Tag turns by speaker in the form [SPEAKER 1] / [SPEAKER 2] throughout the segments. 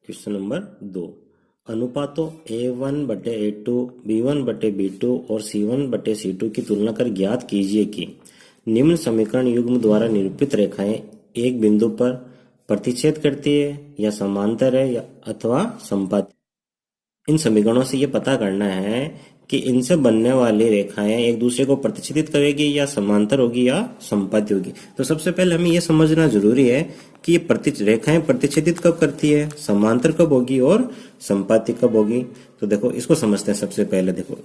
[SPEAKER 1] Question number 2, अनुपातों A1/A2, B1/B2 और C1/C2 की तुलना कर ज्ञात कीजिए कि निम्न समीकरण युग्म द्वारा निरूपित रेखाएं एक बिंदु पर प्रतिच्छेद करती है या समांतर है या अथवा संपाती। इन समीकरणों से ये पता करना है कि इनसे बनने वाली रेखाएं एक दूसरे को प्रतिच्छेदित करेगी या समांतर होगी या संपाती होगी। तो सबसे पहले हमें यह समझना जरूरी है कि ये रेखाएं प्रतिच्छेदित कब करती है, समांतर कब होगी और संपाती कब होगी। तो देखो इसको समझते हैं। सबसे पहले देखो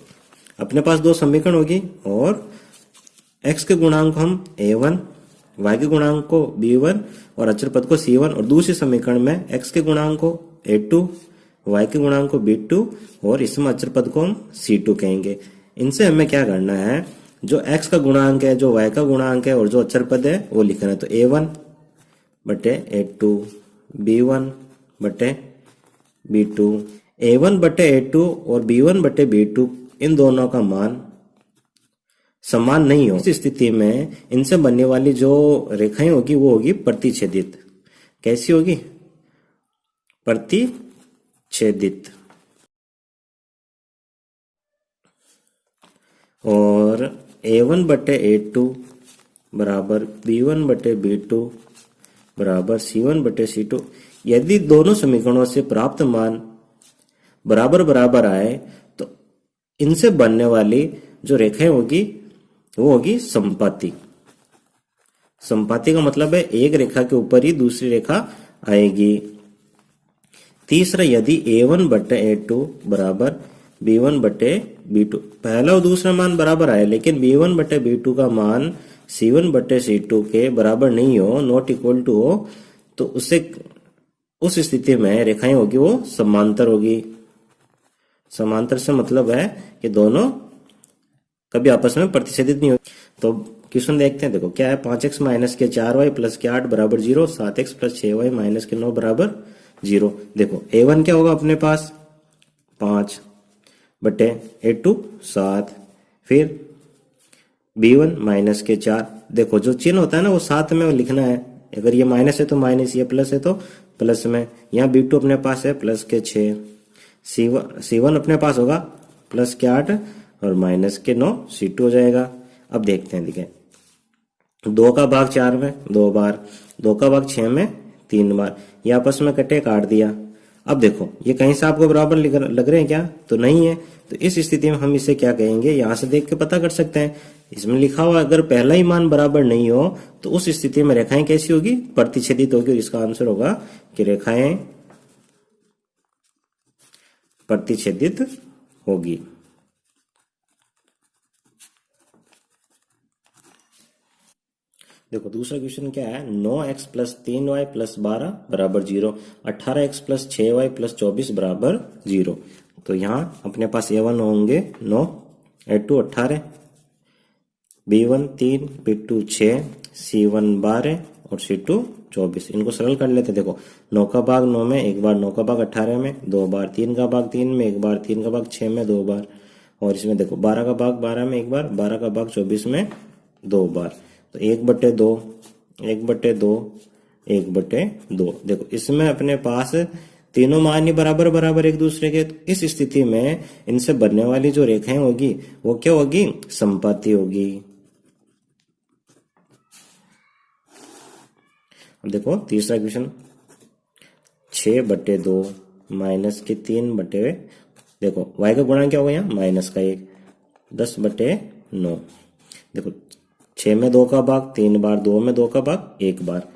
[SPEAKER 1] अपने पास दो समीकरण होगी और x के गुणांक हम a1, y के गुणांक को b1 और अचर पद को c1, और दूसरे समीकरण में x के गुणांक को a2, y के गुणांक को b2 और इसमें अचर पद को हम c2 कहेंगे। इनसे हमें क्या करना है, जो x का गुणांक है, जो y का गुणांक है और जो अचर पद है वो लिखना है। तो a1/a2, b1/b2, a1/a2 और b1/b2 इन दोनों का मान समान नहीं हो, इस स्थिति में इनसे बनने वाली जो रेखाएं होगी वो होगी प्रतिच्छेदित। कैसी होगी? प्रतिच्छेदित। और a1/a2 बराबर b1/b2 बराबर c1/c2। यदि दोनों समीकरणों से प्राप्त मान बराबर बराबर आए तो इनसे बनने वाली जो रेखाएं होगी वो होगी संपाती। संपाती का मतलब है एक रेखा के ऊपर ही दूसरी रेखा आएगी। तीसरा, यदि a1/a2 बराबर b1/b2, पहला और दूसरा मान बराबर आए लेकिन b1/b2 का मान c1/c2 के बराबर नहीं हो, नॉट इक्वल टू हो, तो उस स्थिति में रेखाएं होगी वो समांतर होगी। समांतर से मतलब है कि दोनों कभी आपस में प्रतिच्छेदित नहीं होगी। तो क्वेश्चन देखते हैं। देखो क्या है, 5x माइनस के 4y प्लस के 8 बराबर 0, 7x प्लस 6y माइनस के 9 बराबर 0। देखो a1 क्या होगा अपने पास 5/a2 7, फिर b1 माइनस के 4। देखो जो चिन्ह होता है ना वो साथ में लिखना है। अगर ये माइनस है तो माइनस, ये प्लस है तो प्लस में। यहाँ b2 अपने पास है प्लस के 6, c1 अपने पास होगा प्लस के 8 और माइनस के 9 c2 हो जाएगा। अब देखते हैं, देखिए 2 का भाग 4 में 2 बार, 2 का भाग 6 में 3 बार, ये आपस में कटे काट दिया। अब देखो ये कहीं से आपको बराबर लग रहे हैं क्या? तो नहीं है। तो इस स्थिति में हम इसे क्या कहेंगे, यहां से देख के पता कर सकते हैं। इसमें लिखा हुआ अगर पहला ही मान बराबर नहीं हो तो उस स्थिति में रेखाएं कैसी होगी? प्रतिच्छेदित होगी। इसका आंसर होगा कि रेखाएं प्रतिच्छेदित होगी। देखो दूसरा क्वेश्चन क्या है, 9x प्लस 3y प्लस 12 बराबर 0, 18x प्लस 6y प्लस 24 बराबर 0। तो यहाँ अपने पास a1 होंगे 9, a2 18, b1 3, b2 6, c1 12 और c2 24। इनको सरल कर लेते। देखो 9 का भाग 9 में एक बार, 9 का भाग 18 में 2 बार, 3 का भाग 3 में एक बार, 3 का भाग 6 में 2 बार, और इसमें देखो 12 का भाग 12 में एक बार, 12 का भाग 24 में 2 बार। तो 1/2, 1/2, 1/2। देखो इसमें अपने पास तीनों मान ही बराबर बराबर एक दूसरे के। तो इस स्थिति में इनसे बनने वाली जो रेखाएं होगी वो क्या होगी? संपाती होगी। अब देखो तीसरा क्वेश्चन, 6/2 माइनस के 3/, देखो y का गुणा क्या होगा यहाँ माइनस का 1, 10/9। देखो 6 में 2 का भाग 3 बार, 2 में 2 का भाग 1 बार,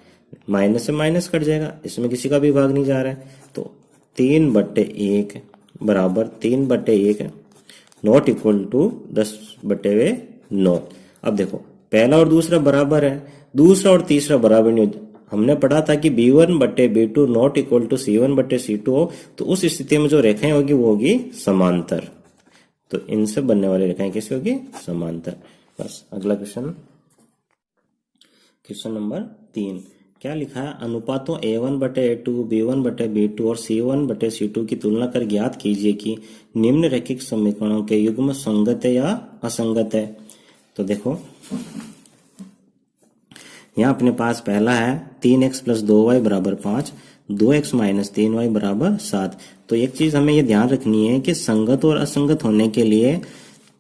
[SPEAKER 1] माइनस से माइनस कट जाएगा, इसमें किसी का भी भाग नहीं जा रहा है। तो 3/1 बराबर 3/1 नॉट इक्वल टू 10/9। अब देखो पहला और दूसरा बराबर है, दूसरा और तीसरा बराबर नहीं हो। हमने पढ़ा था कि b1/b2 not equal to c1/c2 हो, तो उस स्थिति में जो रेखाएं होगी वो होगी समांतर। तो इनसे बनने वाली रेखाएं कैसी होगी? समांतर। बस अगला क्वेश्चन, क्वेश्चन नंबर 3 क्या लिखा है, अनुपातों a1/a2, b1/b2 और c1/c2 की तुलना कर ज्ञात कीजिए कि निम्नलिखित समीकरणों के युग्म संगत है या असंगत है। तो देखो यहाँ अपने पास पहला है 3x प्लस 2y बराबर 5, 2x माइनस 3y बराबर 7। तो एक चीज हमें ये ध्यान रखनी है कि संगत और असंगत होने के लिए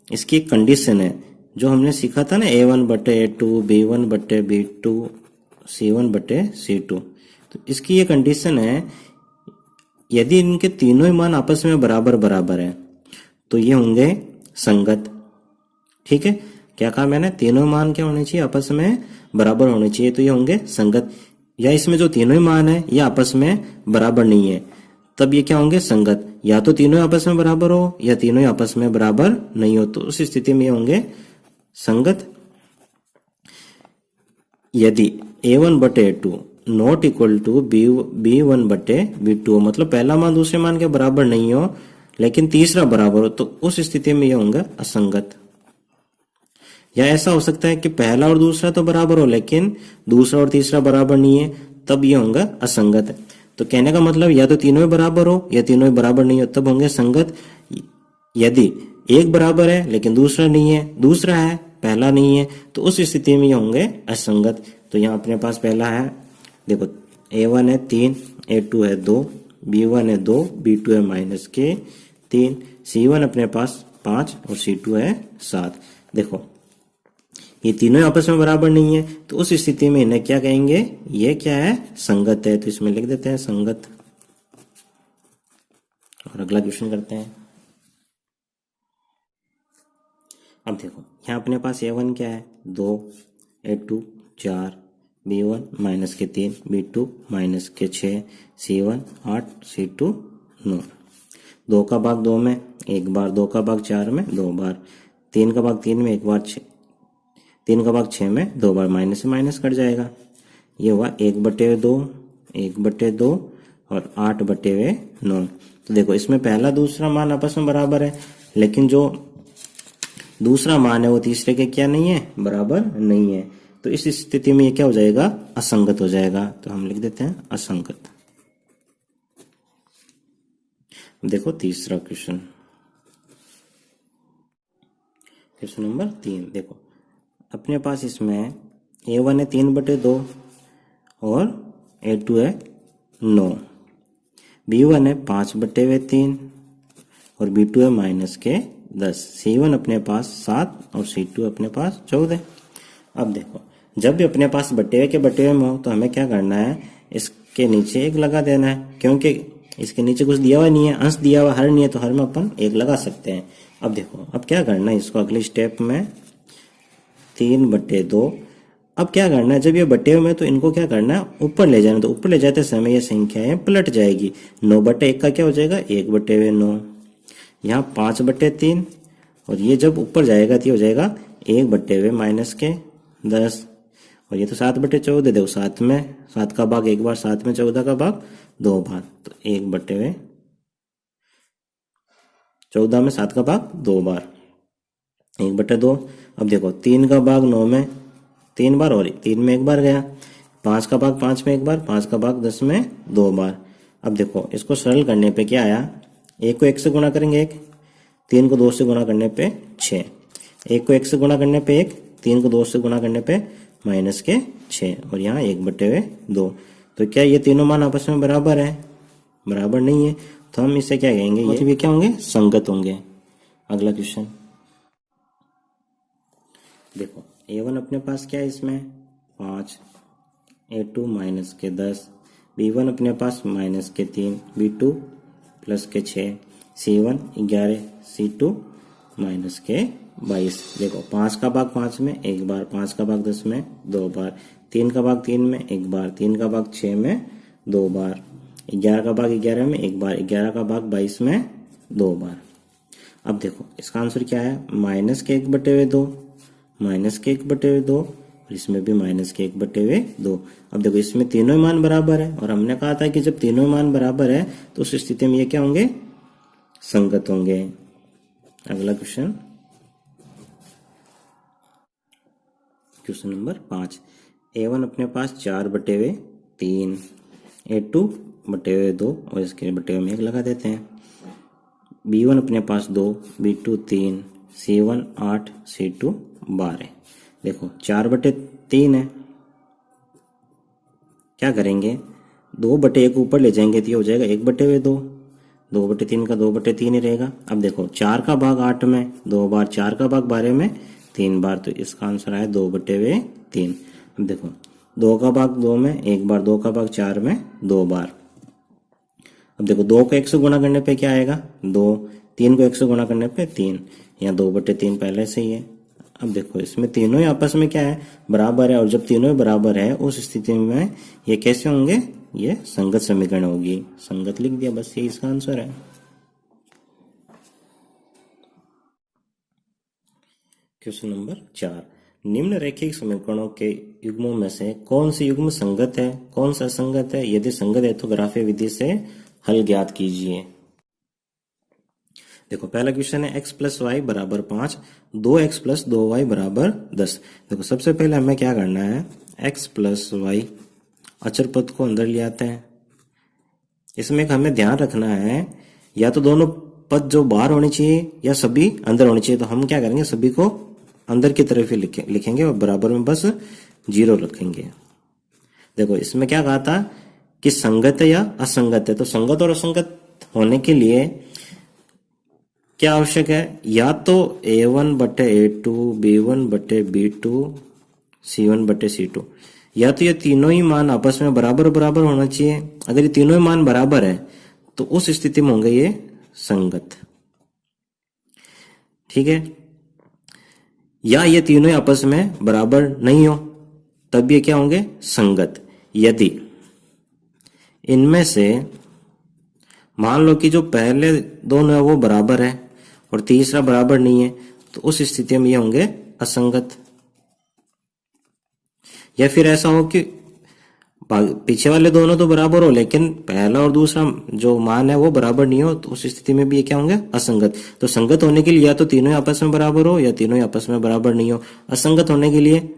[SPEAKER 1] इसकी एक कंडीशन है, जो हमने सीखा था ना, a1 बटे a2, b1 बटे b2, c1 बटे c2। तो इसकी ये कंडीशन है, यदि इनके तीनों ही मान आपस में बराबर बराबर है तो ये होंगे संगत। ठीक है, क्या कहा मैंने, तीनों मान क्या होने चाहिए, आपस में बराबर होने चाहिए, तो ये होंगे संगत। या इसमें जो तीनों ही मान है ये आपस में बराबर नहीं है, तब ये क्या होंगे, संगत। या तो तीनों आपस में बराबर हो या तीनों ही आपस में बराबर नहीं हो, तो उस स्थिति में ये होंगे संगत। यदि a1 बटे a2 not equal to b1 बटे b2, मतलब पहला मान दूसरे मान के बराबर नहीं हो लेकिन तीसरा बराबर हो, तो उस स्थिति में ये होंगे असंगत। या ऐसा हो सकता है कि पहला और दूसरा तो बराबर हो लेकिन दूसरा और तीसरा बराबर नहीं है, तब ये होंगे असंगत। तो कहने का मतलब या तो तीनों ही बराबर हो या तीनों ही बराबर नहीं हो, तब होंगे संगत। यदि एक बराबर है लेकिन दूसरा नहीं है, दूसरा है पहला नहीं है, तो उस स्थिति में ये होंगे असंगत। तो यहाँ अपने पास पहला है, देखो a1 है 3, a2 है 2, b1 है 2, b2 है माइनस के 3, c1 अपने पास 5 और c2 है 7। देखो ये तीनों आपस में बराबर नहीं है, तो उस स्थिति में इन्हें क्या कहेंगे, ये क्या है, संगत है। तो इसमें लिख देते हैं संगत। और अगला क्वेश्चन करते हैं। अब देखो यहाँ अपने पास a1 क्या है 2, a2 4, b1 माइनस के 3, b2 माइनस के 6, c1 8, c2 9। 2 का भाग 2 में एक बार, 2 का भाग 4 में 2 बार, 3 का भाग 3 में एक बार, 3 का भाग 6 में 2 बार, माइनस से माइनस कट जाएगा। ये हुआ 1/2, 1/2 और 8/9। तो देखो इसमें पहला दूसरा मान आपस में बराबर है, लेकिन जो दूसरा मान है वो तीसरे के क्या नहीं है, बराबर नहीं है। तो इस स्थिति में ये क्या हो जाएगा, असंगत हो जाएगा। तो हम लिख देते हैं असंगत। देखो तीसरा क्वेश्चन, क्वेश्चन नंबर 3। देखो अपने पास इसमें a1 है 3/2 और a2 है 9, b1 है 5/3 और b2 है माइनस के 10, c1 अपने पास 7 और c2 अपने पास 14। अब देखो जब भी अपने पास बटे के बटे में हो तो हमें क्या करना है, इसके नीचे एक लगा देना है, क्योंकि इसके नीचे कुछ दिया हुआ नहीं है, अंश दिया हुआ हर नहीं है, तो हर में अपन एक लगा सकते हैं। अब देखो अब क्या करना है, इसको अगले स्टेप में 3/2। अब क्या करना है, जब ये बटे हुए में तो इनको क्या करना है, ऊपर ले जाना। तो ऊपर ले जाते समय ये संख्याएं पलट जाएगी। 9/1 का क्या हो जाएगा, 1/9। यहाँ 5/3 और ये जब ऊपर जाएगा तो ये हो जाएगा 1/, माइनस के 10। और ये तो 7/14, देखो 7 में 7 का भाग एक बार, 7 में 14 का भाग 2 बार, तो 1/14 में 7 का भाग 2 बार, 1/2। अब देखो 3 का भाग 9 में 3 बार और 3 में एक बार गया, 5 का भाग 5 में एक बार, 5 का भाग 10 में 2 बार। अब देखो इसको सरल करने पे क्या आया, 1 को 1 से गुणा करेंगे 1, 3 को 2 से गुणा करने पे 6, 1 को 1 से गुणा करने पे 1, 3 को 2 से गुणा करने पे माइनस के 6 और यहाँ 1/2। तो क्या ये तीनों मान आपस में बराबर है, बराबर नहीं है, तो हम इसे क्या कहेंगे, ये क्या होंगे, संगत होंगे। अगला क्वेश्चन देखो a1 अपने पास क्या है, इसमें 5, a2 माइनस के 10, b1 अपने पास माइनस के 3, b2 प्लस के 6, c1 11, c2 माइनस के 22। देखो 5 का भाग 5 में एक बार, 5 का भाग 10 में 2 बार, 3 का भाग 3 में एक बार, 3 का भाग 6 में 2 बार, 11 का भाग 11 में एक बार, 11 का भाग 22 में 2 बार। अब देखो इसका आंसर क्या है, माइनस के 1/2, माइनस के 1/2 और इसमें भी माइनस के 1/2। अब देखो इसमें तीनों ही मान बराबर है और हमने कहा था कि जब तीनों ही मान बराबर है तो उस स्थिति में ये क्या होंगे, संगत होंगे। अगला क्वेश्चन, क्वेश्चन नंबर 5। a1 अपने पास 4/3, a2/2 और इसके बटे में 1 लगा देते हैं, b1 अपने पास 2, b2 3, c1 8, c2 12। देखो 4/3 है, क्या करेंगे, 2/1 ऊपर ले जाएंगे तो ये हो जाएगा 1/2, 2/3 का 2/3 ही रहेगा। अब देखो 4 का भाग 8 में 2 बार, 4 का भाग 12 में 3 बार, तो इसका आंसर आया 2/3। अब देखो 2 का भाग 2 में 1 बार, 2 का भाग 4 में 2 बार। अब देखो 2 को 1 से गुणा करने पे क्या आएगा 2, 3 को 1 से गुणा करने पे 3, यहाँ 2/3 पहले से ही है। अब देखो इसमें तीनों ही आपस में क्या है बराबर है, और जब तीनों ही बराबर है उस स्थिति में ये कैसे होंगे, ये संगत समीकरण होगी। संगत लिख दिया, बस ये इसका आंसर है। क्वेश्चन नंबर 4, निम्न रैखिक समीकरणों के युग्मों में से कौन सी युग्म संगत है, कौन सा असंगत है, यदि संगत है तो ग्राफीय विधि से हल ज्ञात कीजिए। देखो पहला क्वेश्चन है x + y = 5, 2x + 2y = 10। देखो सबसे पहले हमें क्या करना है, x + y अचर पद को अंदर ले आते हैं। इसमें एक हमें ध्यान रखना है, या तो दोनों पद जो बाहर होने चाहिए या सभी अंदर होने चाहिए। तो हम क्या करेंगे, सभी को अंदर की तरफ ही लिखेंगे और बराबर में बस 0 रखेंगे। देखो इसमें क्या कहा था कि संगत है या असंगत है, तो संगत और असंगत होने के लिए क्या आवश्यक है, या तो A1/A2, B1/B2, C1/C2, या तो ये तीनों ही मान आपस में बराबर बराबर होना चाहिए। अगर ये तीनों ही मान बराबर है तो उस स्थिति में होंगे ये संगत, ठीक है। या ये तीनों ही आपस में बराबर नहीं हो तब ये क्या होंगे, संगत। यदि इनमें से मान लो कि जो पहले दोनों है वो बराबर है और तीसरा बराबर नहीं है, तो उस स्थिति में ये होंगे असंगत। या फिर ऐसा हो कि पीछे वाले दोनों तो बराबर हो लेकिन पहला और दूसरा जो मान है वो बराबर नहीं हो, तो उस स्थिति में भी ये क्या होंगे, असंगत। तो संगत होने के लिए या तो तीनों ही आपस में बराबर हो या तीनों ही आपस में बराबर नहीं हो। असंगत होने के लिए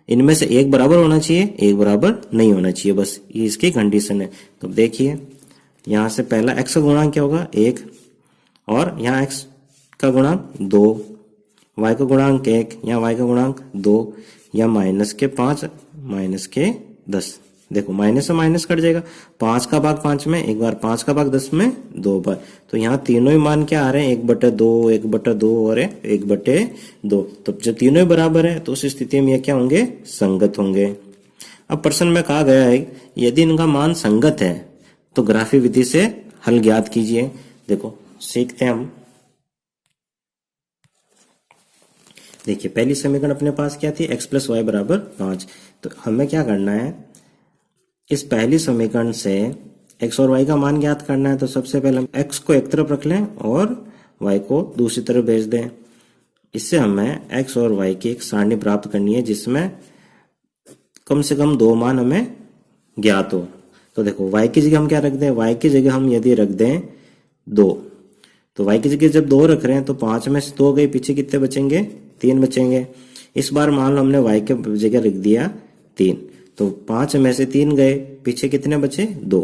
[SPEAKER 1] इनमें से एक बराबर होना चाहिए, एक बराबर नहीं होना चाहिए, बस ये इसकी कंडीशन है। तो देखिए यहां से पहला x का गुणांक क्या होगा 1, और यहाँ x का गुणांक 2, y का गुणांक 1, यहाँ y का गुणांक 2, या -5 -10। देखो माइनस से माइनस कट जाएगा, 5 का भाग 5 में 1 बार, 5 का भाग 10 में 2 बार। तो यहाँ तीनों ही मान क्या आ रहे हैं, 1/2, 1/2 और 1/2। तो जब तीनों ही बराबर है तो उस स्थिति में ये क्या होंगे, संगत होंगे। अब प्रश्न में कहा गया है यदि इनका मान संगत है तो ग्राफीय विधि से हल ज्ञात कीजिए। देखो सीखते हैं हम। देखिए पहली समीकरण अपने पास क्या थी, x + y = 5। तो हमें क्या करना है, इस पहली समीकरण से x और y का मान ज्ञात करना है। तो सबसे पहले हम x को एक तरफ रख लें और y को दूसरी तरफ भेज दें। इससे हमें x और y की एक सारणी प्राप्त करनी है जिसमें कम से कम 2 मान हमें ज्ञात हो। तो देखो y की जगह हम क्या रख दें, y की जगह हम यदि रख दें 2, तो y की जगह जब 2 रख रहे हैं तो 5 में से 2 गए, पीछे कितने बचेंगे, 3 बचेंगे। इस बार मान लो हमने y के जगह रख दिया 3, तो 5 में से 3 गए, पीछे कितने बचे 2,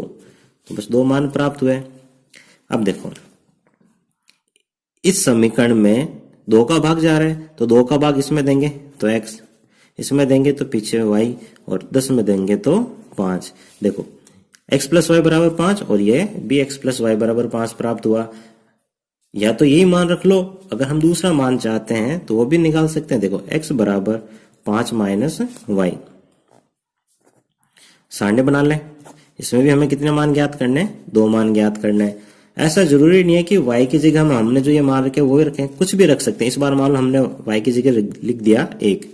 [SPEAKER 1] तो बस 2 मान प्राप्त हुए। अब देखो इस समीकरण में 2 का भाग जा रहा है, तो 2 का भाग इसमें देंगे तो x, इसमें देंगे तो पीछे y, और 10 में देंगे तो 5। देखो x + y = 5 और ये भी x + y = 5 प्राप्त हुआ। या तो यही मान रख लो, अगर हम दूसरा मान चाहते हैं तो वो भी निकाल सकते हैं। देखो x = 5 - y, सारणी बना लें। इसमें भी हमें कितने मान ज्ञात करने हैं, 2 मान ज्ञात करने हैं। ऐसा जरूरी नहीं है कि y की जगह हमने जो ये मान रखे वो ही रखें, कुछ भी रख सकते हैं। इस बार मान लो हमने y की जगह लिख दिया 1,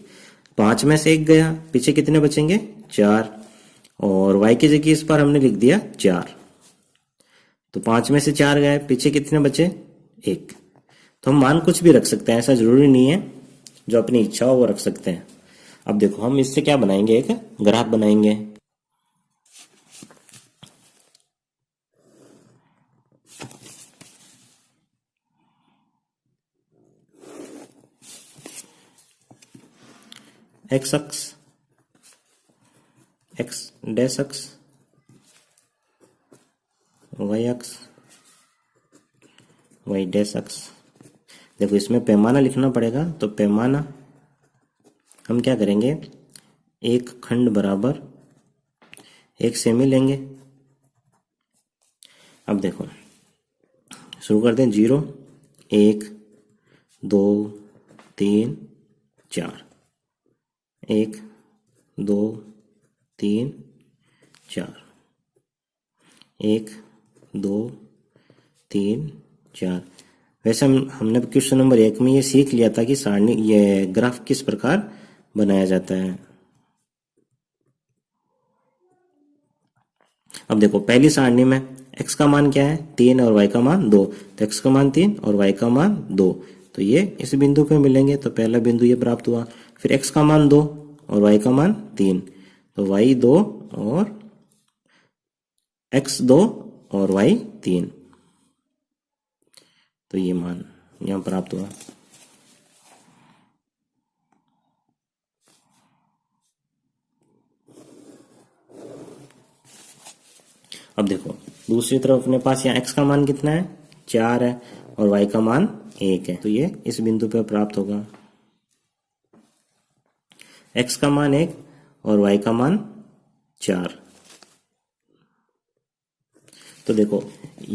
[SPEAKER 1] 5 में से 1 गया, पीछे कितने बचेंगे 4, और y की जगह इस बार हमने लिख दिया 4, तो 5 में से 4 गए, पीछे कितने बचे 1। तो हम मान कुछ भी रख सकते हैं, ऐसा जरूरी नहीं है, जो अपनी इच्छा हो वो रख सकते हैं। अब देखो हम इससे क्या बनाएंगे, एक ग्राफ बनाएंगे। x अक्ष, x डैश अक्ष, y अक्ष, y डैश अक्ष। देखो इसमें पैमाना लिखना पड़ेगा, तो पैमाना हम क्या करेंगे, 1 खंड बराबर 1 सेमी लेंगे, अब देखो शुरू करते हैं। 0 1 2 3 4, 1 2 3 4, 1 2 3 4। वैसे हमने क्वेश्चन नंबर 1 में ये सीख लिया था कि सारणी ये ग्राफ किस प्रकार बनाया जाता है। अब देखो पहली सारणी में x का मान क्या है 3 और y का मान 2, तो x का मान 3 और y का मान 2, तो ये इस बिंदु पे मिलेंगे। तो पहला बिंदु ये प्राप्त हुआ। फिर x का मान 2 और y का मान 3, तो y 2 और x 2 और y 3, तो ये मान यहाँ प्राप्त हुआ। अब देखो दूसरी तरफ अपने पास यहाँ x का मान कितना है 4 है और y का मान 1 है, तो ये इस बिंदु पर प्राप्त होगा। x का मान 1 और y का मान 4। तो देखो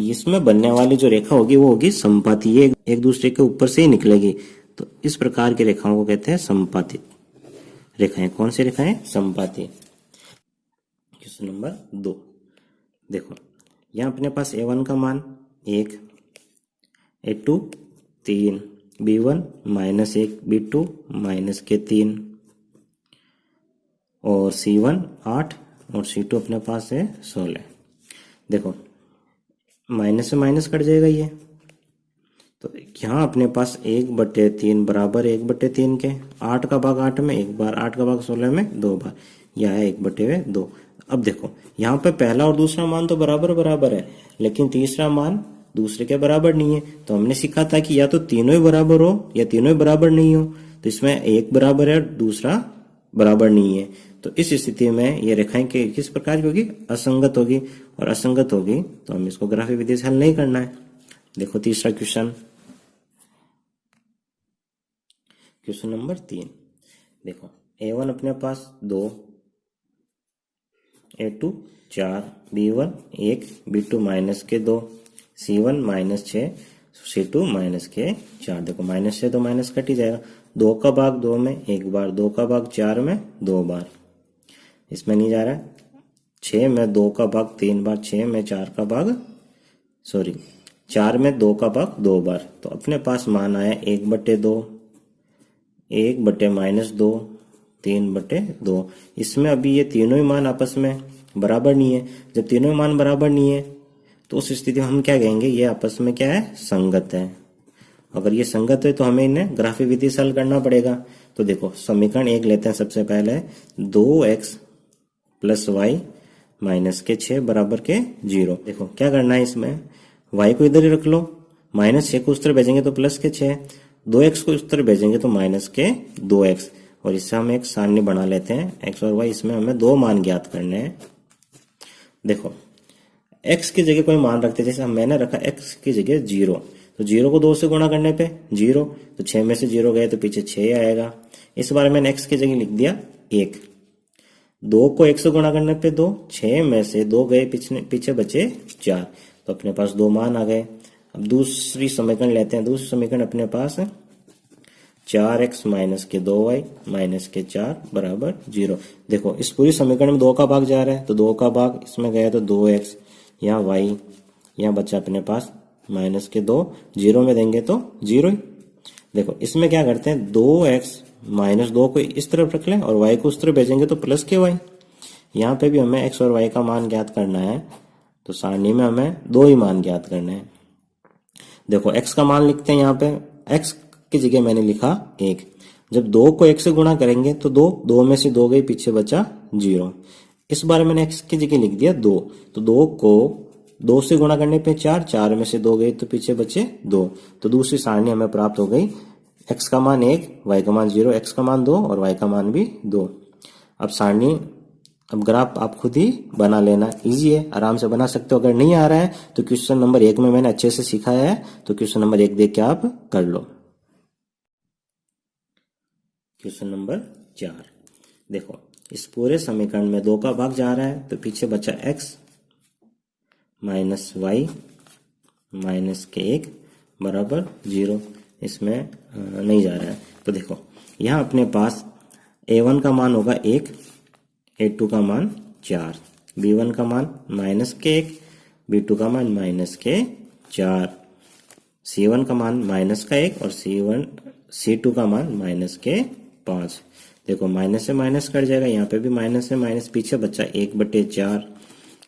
[SPEAKER 1] इसमें बनने वाली जो रेखा होगी वो होगी संपाती, ये एक दूसरे के ऊपर से ही निकलेगी। तो इस प्रकार की रेखाओं को कहते हैं संपातित रेखाएं। कौन सी रेखाएं? संपाती। क्वेश्चन नंबर 2 देखो यहाँ अपने पास a1 का मान 1, a2 3, b1 -1, b2 -3 और c1 8 और c2 अपने पास है 16। देखो माइनस से माइनस कट जाएगा ये, तो यहाँ अपने पास 1/3 बराबर 1/3 के 8 का भाग 8 में 1 बार, 8 का भाग 16 में 2 बार, यह है 1/2। अब देखो यहाँ पे पहला और दूसरा मान तो बराबर बराबर है, लेकिन तीसरा मान दूसरे के बराबर नहीं है। तो हमने सीखा था कि या तो तीनों ही बराबर हो या तीनों ही बराबर नहीं हो। तो इसमें एक बराबर है दूसरा बराबर नहीं है, तो इस स्थिति में ये रेखाएं किस प्रकार की होगी? असंगत होगी। और असंगत होगी तो हम इसको ग्राफी विधि से हल नहीं करना है। देखो तीसरा क्वेश्चन, क्वेश्चन नंबर 3 देखो a1 अपने पास 2, a2 4, b1 1, b2 -2, c1 -6, c2 -4। देखो माइनस से तो माइनस कट ही जाएगा। 2 का भाग 2 में 1 बार, 2 का भाग 4 में 2 बार, इसमें नहीं जा रहा है। 6 में 2 का भाग 3 बार, 6 में 4 का भाग 4 में 2 का भाग 2 बार। तो अपने पास मान आया 1/2, 1/-2, 3/2। इसमें अभी ये तीनों ही मान आपस में बराबर नहीं है। जब तीनों ही मान बराबर नहीं है तो उस स्थिति में हम क्या कहेंगे? ये आपस में क्या है? संगत है। अगर ये संगत है तो हमें इन्हें ग्राफी विधि से हल करना पड़ेगा। तो देखो समीकरण 1 लेते हैं। सबसे पहले 2x + y - 6 बराबर के 0। देखो क्या करना है, इसमें y को इधर ही रख लो, -6 को उस तरफ भेजेंगे तो +6, 2x को उस तरफ भेजेंगे तो -2x, और इससे हम एक सारणी बना लेते हैं x और y। इसमें हमें 2 मान ज्ञात करने हैं। देखो x की जगह कोई मान रखते हैं, जैसे मैंने रखा x की जगह 0, तो 0 को 2 से गुणा करने पे 0, तो 6 में से 0 गए तो पीछे 6 आएगा। इस बार मैंने x की जगह लिख दिया 1। 2 को 1 से गुणा करने पे 2, 6 में से 2 गए पीछे बचे 4, तो अपने पास 2 मान आ गए। अब दूसरी समीकरण लेते हैं। दूसरी समीकरण अपने पास है 4x - 2y - 4 बराबर 0। देखो इस पूरी समीकरण में 2 का भाग जा रहा है, तो 2 का भाग इसमें गया तो 2x, यहाँ y, यहाँ बचा अपने पास -2, 0 में देंगे तो 0 ही। देखो इसमें क्या करते हैं, 2x - 2 को इस तरफ रख लें और y को उस तरफ भेजेंगे तो +y। यहाँ पे भी हमें x और y का मान ज्ञात करना है, तो सारणी में हमें 2 ही मान ज्ञात करने हैं। देखो x का मान लिखते हैं। यहाँ पे x की जगह मैंने लिखा 1। जब 2 को 1 से गुणा करेंगे तो 2 में से 2 गई, पीछे बचा 0। इस बार मैंने x की जगह लिख दिया 2, तो 2 को 2 से गुणा करने पे 4, 4 में से 2 गई तो पीछे बचे 2। तो दूसरी सारणी हमें प्राप्त हो गई, x का मान 1, y का मान 0, x का मान 2 और y का मान भी 2। अब सारणी, अब ग्राफ आप खुद ही बना लेना, इजी है, आराम से बना सकते हो। अगर नहीं आ रहा है तो क्वेश्चन नंबर 1 में मैंने अच्छे से सिखाया है, तो क्वेश्चन नंबर 1 देख के आप कर लो। क्वेश्चन नंबर 4 देखो इस पूरे समीकरण में 2 का भाग जा रहा है, तो पीछे बचा x माइनस वाई माइनस के 1 बराबर 0। इसमें नहीं जा रहा है। तो देखो यहाँ अपने पास a1 का मान होगा 1, a2 का मान 4, b1 का मान माइनस के 1, b2 का मान माइनस के 4, c1 का मान माइनस का 1 और c2 का मान माइनस के 5। देखो माइनस से माइनस कट जाएगा, यहाँ पे भी माइनस से माइनस, पीछे बच्चा 1/4,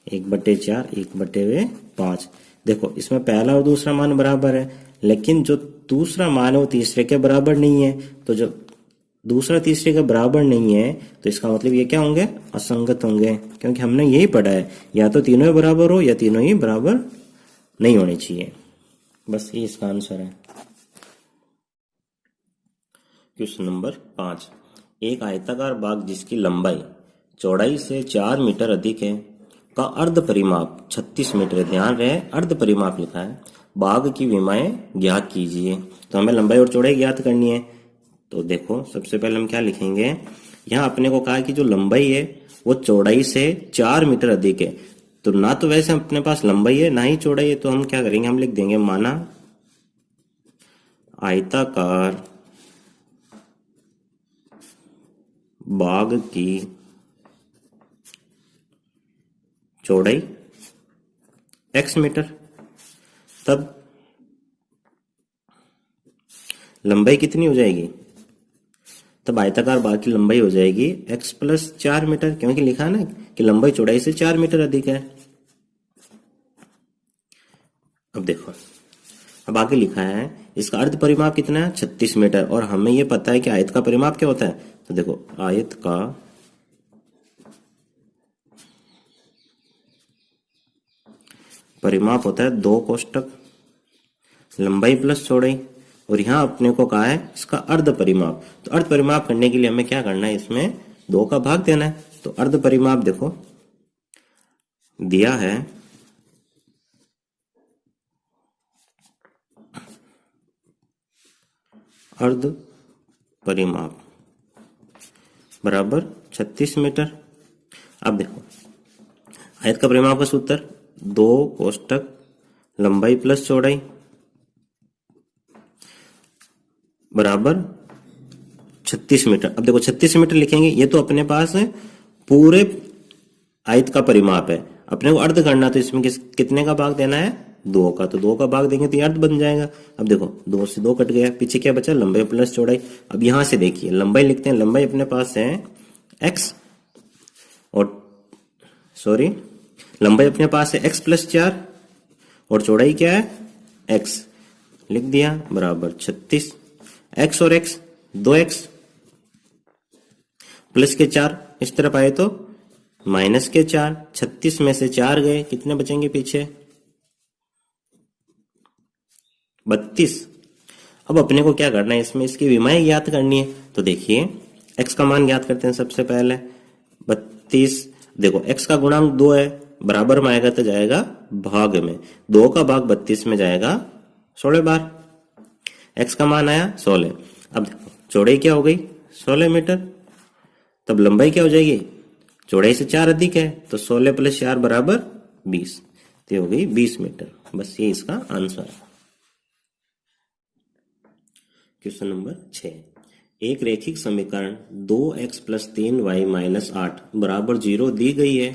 [SPEAKER 1] 1/4, 1/5। देखो इसमें पहला और दूसरा मान बराबर है, लेकिन जो दूसरा मान है वो तीसरे के बराबर नहीं है। तो जो दूसरा तीसरे के बराबर नहीं है तो इसका मतलब ये क्या होंगे, असंगत होंगे, क्योंकि हमने यही पढ़ा है या तो तीनों ही बराबर हो या तीनों ही बराबर नहीं होने चाहिए। बस ये इसका आंसर है। क्वेश्चन नंबर 5, एक आयताकार बाग जिसकी लंबाई चौड़ाई से 4 मीटर अधिक है का अर्ध परिमाप 36 मीटर है। ध्यान रहे अर्ध परिमाप लिखा है। बाग की विमाएं ज्ञात कीजिए। तो हमें लंबाई और चौड़ाई ज्ञात करनी है। तो देखो सबसे पहले हम क्या लिखेंगे, यहाँ अपने को कहा कि जो लंबाई है वो चौड़ाई से 4 मीटर अधिक है। तो ना तो वैसे अपने पास लंबाई है ना ही चौड़ाई है, तो हम क्या करेंगे, हम लिख देंगे माना आयताकार बाग की चौड़ाई x मीटर, तब लंबाई कितनी हो जाएगी, तब आयताकार बाग की लंबाई हो जाएगी x + 4 मीटर, क्योंकि लिखा है ना कि लंबाई चौड़ाई से 4 मीटर अधिक है। अब देखो अब आगे लिखा है इसका अर्ध परिमाप कितना है, 36 मीटर, और हमें यह पता है कि आयत का परिमाप क्या होता है। तो देखो आयत का परिमाप होता है 2 कोष्टक लंबाई प्लस चौड़ाई, और यहां अपने को कहा है इसका अर्ध परिमाप। तो अर्ध परिमाप करने के लिए हमें क्या करना है, इसमें 2 का भाग देना है। तो अर्ध परिमाप देखो दिया है अर्ध परिमाप बराबर 36 मीटर। अब देखो आयत का परिमाप का सूत्र 2 कोष्टक लंबाई प्लस चौड़ाई बराबर 36 मीटर। अब देखो 36 मीटर लिखेंगे, ये तो अपने पास पूरे आयत का परिमाप है, अपने को अर्ध करना, तो इसमें कितने का भाग देना है, 2 का। तो 2 का भाग देंगे तो ये अर्ध बन जाएगा। अब देखो 2 से 2 कट गया, पीछे क्या बचा, लंबाई प्लस चौड़ाई। अब यहां से देखिए लंबाई लिखते हैं, लंबाई अपने पास है x, और सॉरी लंबाई अपने पास है x + 4 और चौड़ाई क्या है x, लिख दिया बराबर 36। x और x 2x प्लस के 4 इस तरफ आए तो माइनस के 4, 36 में से 4 गए, कितने बचेंगे पीछे, 32। अब अपने को क्या करना है, इसमें इसकी विमाएं ज्ञात करनी है। तो देखिए x का मान ज्ञात करते हैं सबसे पहले 32। देखो x का गुणांक 2 है, बराबर में आएगा तो जाएगा भाग में, 2 का भाग 32 में जाएगा 16 बार। x का मान आया 16। अब देखो चौड़ाई क्या हो गई 16 मीटर, तब लंबाई क्या हो जाएगी, चौड़ाई से 4 अधिक है तो 16 + 4 बराबर 20, तो हो गई 20 मीटर। बस ये इसका आंसर है। क्वेश्चन नंबर 6, एक रैखिक समीकरण 2x + 3y - 8 बराबर 0 दी गई है।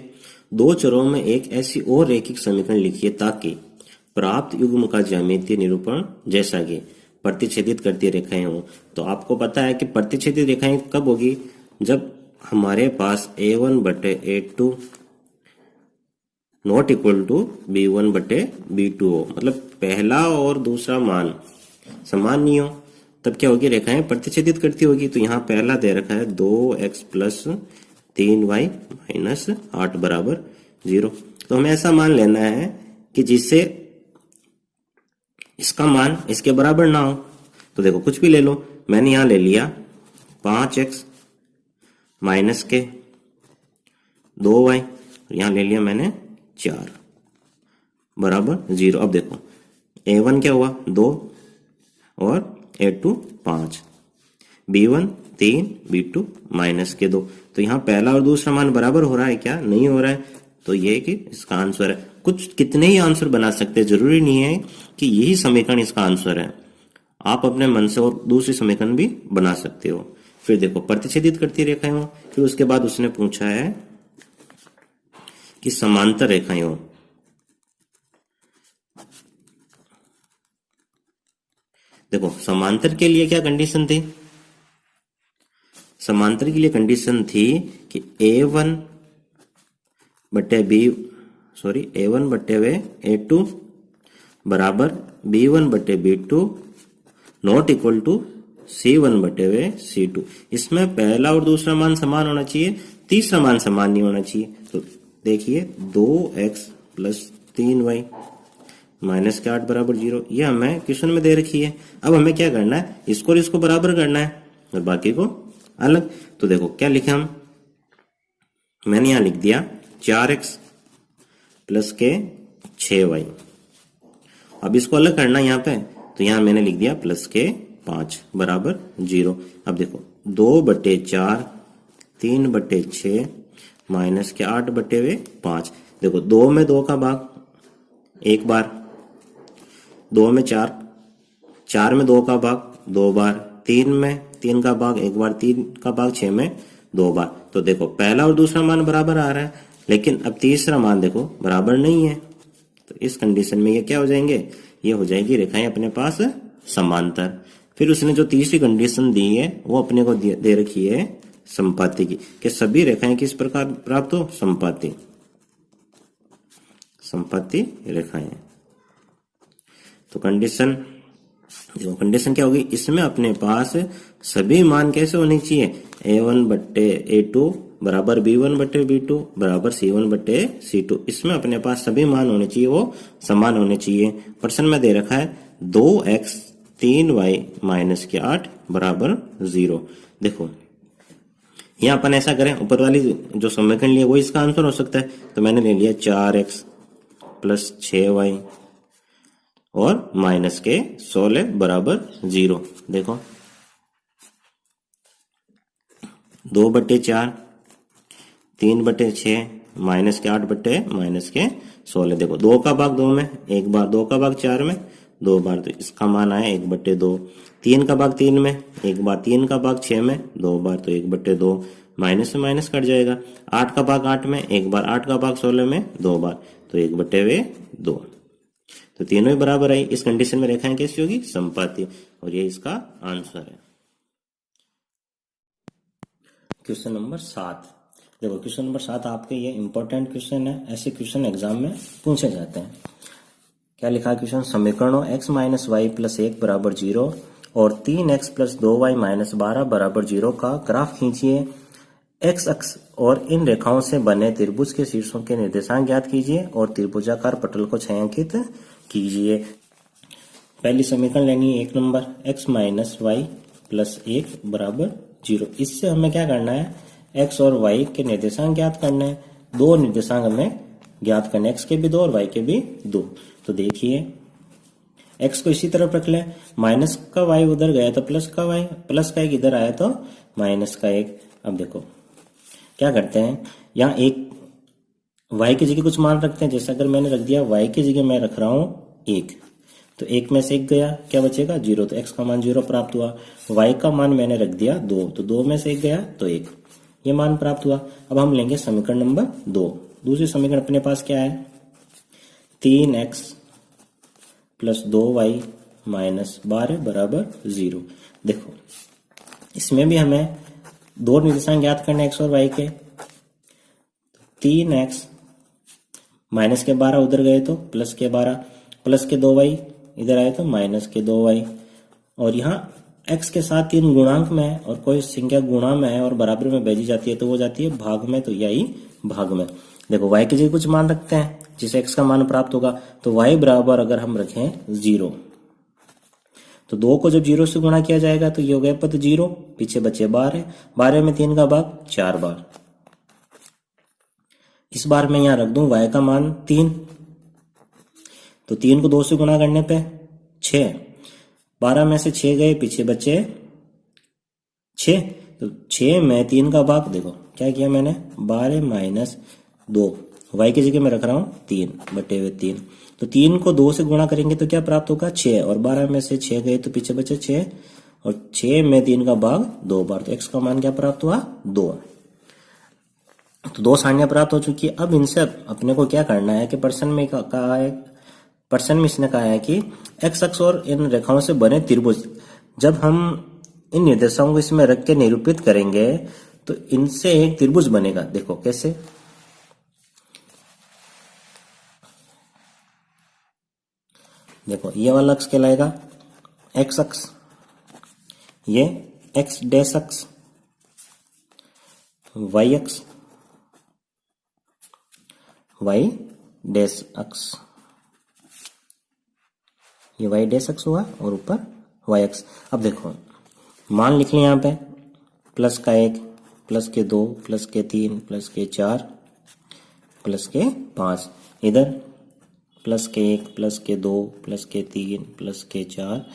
[SPEAKER 1] 2 चरों में एक ऐसी और रैखिक समीकरण लिखिए ताकि प्राप्त युग्म का ज्यामितीय निरूपण जैसा कि प्रतिच्छेदित करती रेखाएं हो। तो आपको पता है कि प्रतिच्छेदित रेखाएं कब होगी, जब हमारे पास a1/a2 not equal to b1/b2 हो, मतलब पहला और दूसरा मान समान नहीं हो, तब क्या होगी, रेखाएं प्रतिच्छेदित करती होगी। तो यहाँ पहला दे रखा है 2x + 3y - 8 बराबर 0। तो हमें ऐसा मान लेना है कि जिससे इसका मान इसके बराबर ना हो। तो देखो कुछ भी ले लो, मैंने यहां ले लिया 5x माइनस के 2y, यहां ले लिया मैंने 4 बराबर 0। अब देखो a1 क्या हुआ 2 और a2 5, b1 3, b2 -2। तो यहाँ पहला और दूसरा मान बराबर हो रहा है क्या, नहीं हो रहा है, तो ये कि इसका आंसर है। कुछ कितने ही आंसर बना सकते हैं, जरूरी नहीं है कि यही समीकरण इसका आंसर है। आप अपने मन से और दूसरी समीकरण भी बना सकते हो। फिर देखो प्रतिच्छेदित करती रेखाएं हो, फिर उसके बाद उसने पूछा है कि समांतर रेखाएं हो। देखो समांतर के लिए क्या कंडीशन थी, समांतर के लिए कंडीशन थी कि A1 बटे A2 बराबर B1 बटे B2 not equal to C1 बटे C2। इसमें पहला और दूसरा मान समान होना चाहिए, तीसरा मान समान नहीं होना चाहिए। तो देखिए 2x प्लस 3y माइनस के 8 बराबर 0, ये हमें क्वेश्चन में दे रखी है। अब हमें क्या करना है, इसको और इसको बराबर करना है और बाकी को अलग। तो देखो क्या लिखे हम, मैंने यहां लिख दिया 4x प्लस के 6y। अब इसको अलग करना है यहाँ पे, तो यहां मैंने लिख दिया प्लस के 5 बराबर 0। अब देखो 2 बटे 4 3 बटे 6 माइनस के 8 बटे 5। देखो 2 में 2 का भाग एक बार, 2 में 4, 4 में 2 का भाग 2 बार, 3 में 3 का भाग एक बार, 3 का भाग 6 में 2 बार। तो देखो पहला और दूसरा मान बराबर आ रहा है, लेकिन अब तीसरा मान देखो बराबर नहीं है। तो इस कंडीशन में ये क्या हो जाएंगे, ये हो जाएगी रेखाएं अपने पास समांतर। फिर उसने जो तीसरी कंडीशन दी है वो अपने को दे रखी है संपाती की, कि सभी रेखाएं किस प्रकार प्राप्त हो, संपाती, संपाती रेखाएं। तो कंडीशन क्या होगी, इसमें अपने पास सभी मान कैसे होने चाहिए, A1 बट्टे A2 बराबर B1 बट्टे B2 बराबर C1 बट्टे C2। इसमें अपने पास सभी मान होने चाहिए, वो समान होने चाहिए। प्रश्न में दे रखा है 2x 3y माइनस के 8 बराबर 0। देखो यहाँ अपन ऐसा करें, ऊपर वाली जो समीकरण लिया वो इसका आंसर हो सकता है। तो मैंने ले लिया 4x प्लस 6y और माइनस के 16 बराबर 0। देखो 2 बटे 4 3 बटे 6 माइनस के 8 बटे माइनस के 16। देखो 2 का भाग 2 में एक बार, 2 का भाग 4 में 2 बार, तो इसका मान आया 1 बटे 2। 3 का भाग 3 में एक बार, 3 का भाग 6 में 2 बार, तो 1 बटे 2। माइनस से माइनस कट जाएगा। 8 का भाग 8 में एक बार, 8 का भाग 16 में 2 बार, तो 1 बटे 2। तो तीनों ही बराबर आई। इस कंडीशन में रेखाएं कैसी होगी, संपाती, और ये इसका आंसर है। Question number 7। देखो क्वेश्चन नंबर 7 आपके ये इंपॉर्टेंट क्वेश्चन है, ऐसे क्वेश्चन एग्जाम में पूछे जाते हैं। क्या लिखा है क्वेश्चन, समीकरणों x माइनस वाई प्लस 1 बराबर 0 और 3x प्लस 2y माइनस 12 बराबर 0 का ग्राफ खींचिए। x अक्ष और इन रेखाओं से बने त्रिभुज के शीर्षों के निर्देशांक ज्ञात कीजिए और त्रिभुजाकार पटल को छायांकित कीजिए। पहली समीकरण लेनी है 1 number, x minus y plus 1 बराबर 0। इससे हमें क्या करना है, x और y के निर्देशांक ज्ञात करना है। दो निर्देशांक हमें ज्ञात करने, x के भी 2 और y के भी 2। तो देखिए x को इसी तरफ रख ले, माइनस का y उधर गया तो प्लस का y, प्लस का 1 इधर आया तो माइनस का 1। अब देखो क्या करते हैं, यहाँ एक y की जगह कुछ मान रखते हैं। जैसे अगर मैंने रख दिया y की जगह मैं रख रहा हूँ 1, तो 1 में से 1 गया, क्या बचेगा 0, तो x का मान 0 प्राप्त हुआ। y का मान मैंने रख दिया 2, तो 2 में से 1 गया तो 1, ये मान प्राप्त हुआ। अब हम लेंगे समीकरण नंबर 2। दूसरी समीकरण अपने पास क्या है, 3x प्लस 2y माइनस 12 बराबर 0। देखो इसमें भी हमें दो निर्देशांक ज्ञात करने x और y के। 3x माइनस के 12 उधर गए तो प्लस के 12, प्लस के 2y इधर आए तो माइनस के 2y, और यहाँ x के साथ 3 गुणांक में है और कोई संख्या गुणा में है और बराबर में भेजी जाती है तो वो जाती है भाग में, तो यही भाग में। देखो y की जगह कुछ मान रखते हैं जिसे x का मान प्राप्त होगा, तो y बराबर अगर हम रखें 0, तो 2 को जब 0 से गुणा किया जाएगा तो ये हो गया पद 0, पीछे बचे 12, 12 में 3 का भाग 4 बार। इस बार मैं यहां रख दूं y का मान 3, तो 3 को 2 से गुणा करने पे 6, 12 में से 6 गए, पीछे बचे 6, तो 6 में 3 का भाग, देखो क्या किया मैंने, 12 माइनस 2 y की जगह मैं रख रहा हूं 3/3। तो 3 को 2 से गुणा करेंगे तो क्या प्राप्त होगा 6, और 12 में से 6 गए तो पीछे बचे 6, और 6 में 3 का भाग 2 बार, तो x का मान क्या प्राप्त हुआ 2। तो 2 सारणियां प्राप्त हो चुकी है। अब इनसे अपने को क्या करना है कि प्रश्न में कहा है, प्रश्न में इसने कहा है कि x अक्ष और इन रेखाओं से बने त्रिभुज, जब हम इन निर्देशांकों को इसमें रख के निरूपित करेंगे तो इनसे एक त्रिभुज बनेगा। देखो कैसे, देखो ये वाला अक्ष कहलाएगा x अक्ष, ये x डैश अक्ष, y अक्ष, y डैश अक्ष, ये y डैश अक्ष हुआ और ऊपर y अक्ष। अब देखो मान लिख लें यहाँ पे प्लस का 1, प्लस के 2, प्लस के 3, प्लस के 4, प्लस के 5, इधर प्लस के 1, प्लस के 2, प्लस के 3, प्लस के 4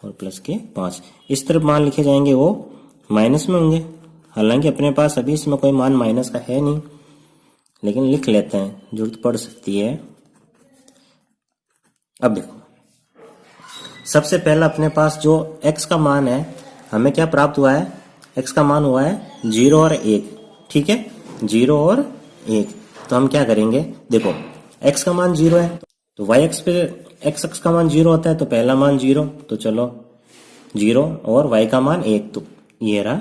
[SPEAKER 1] और प्लस के 5। इस तरफ मान लिखे जाएंगे वो माइनस में होंगे, हालांकि अपने पास अभी इसमें कोई मान माइनस का है नहीं, लेकिन लिख लेते हैं, जरूरत पड़ सकती है। अब देखो सबसे पहला अपने पास जो x का मान है, हमें क्या प्राप्त हुआ है, x का मान हुआ है 0 और 1, ठीक है 0 और 1। तो हम क्या करेंगे, देखो x का मान 0 है तो y अक्ष पे x अक्ष का मान 0 होता है, तो पहला मान 0, तो चलो 0 और y का मान 1, तो ये रहा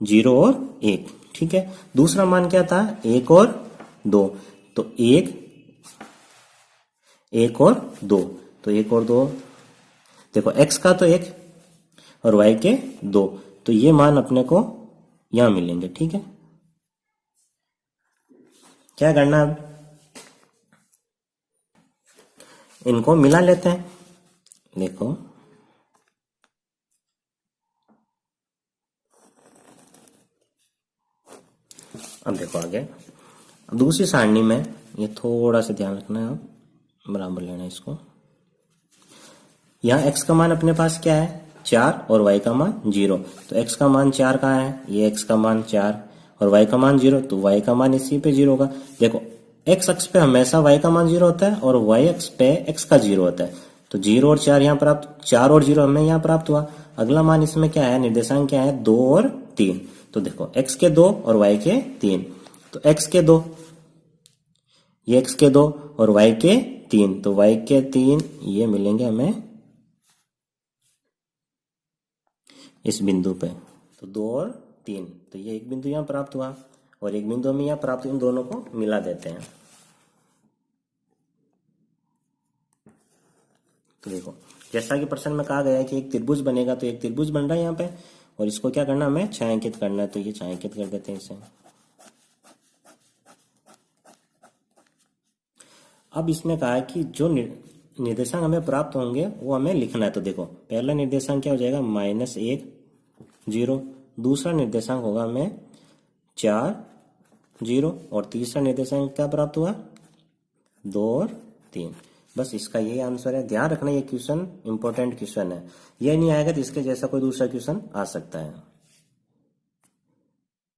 [SPEAKER 1] 0 और 1, ठीक है। दूसरा मान क्या था 1 और 2, तो 1 और 2, तो 1 और 2, देखो x का तो 1 और y के 2, तो ये मान अपने को यहां मिलेंगे, ठीक है। क्या करना, अब इनको मिला लेते हैं। देखो अब देखो आगे, अब दूसरी सारणी में ये थोड़ा सा ध्यान रखना है, बराबर लेना है इसको। यहाँ x का मान अपने पास क्या है 4 और y का मान 0, तो x का मान 4 कहाँ है, ये x का मान 4 और y का मान 0, तो y का मान इसी पे 0 होगा। देखो x अक्ष पे हमेशा y का मान 0 होता है और y अक्ष पे x का 0 होता है, तो 0 और 4 यहाँ प्राप्त, 4 और 0 हमें यहाँ प्राप्त हुआ। अगला मान इसमें क्या है, निर्देशांक क्या है 2 और 3, तो देखो x के 2 और y के 3, तो x के 2, ये x के 2 और y के 3, तो y के 3 ये मिलेंगे हमें इस बिंदु पे, तो 2 और 3, तो ये एक बिंदु यहाँ प्राप्त हुआ और एक बिंदु हमें यहाँ प्राप्त, इन दोनों को मिला देते हैं। तो देखो जैसा कि प्रश्न में कहा गया है कि एक त्रिभुज बनेगा, तो एक त्रिभुज बन रहा है यहाँ पे, और इसको क्या करना हमें छायांकित करना है, तो ये छायांकित कर देते हैं इसे। अब इसने कहा है कि जो निर्देशांक हमें प्राप्त होंगे वो हमें लिखना है। तो देखो पहला निर्देशांक क्या हो जाएगा -1 0, दूसरा निर्देशांक होगा हमें 4 0, और तीसरा निर्देशांक क्या प्राप्त हुआ 2 और 3। बस इसका यही आंसर है। ध्यान रखना ये क्वेश्चन इंपॉर्टेंट क्वेश्चन है, ये नहीं आएगा तो इसके जैसा कोई दूसरा क्वेश्चन आ सकता है।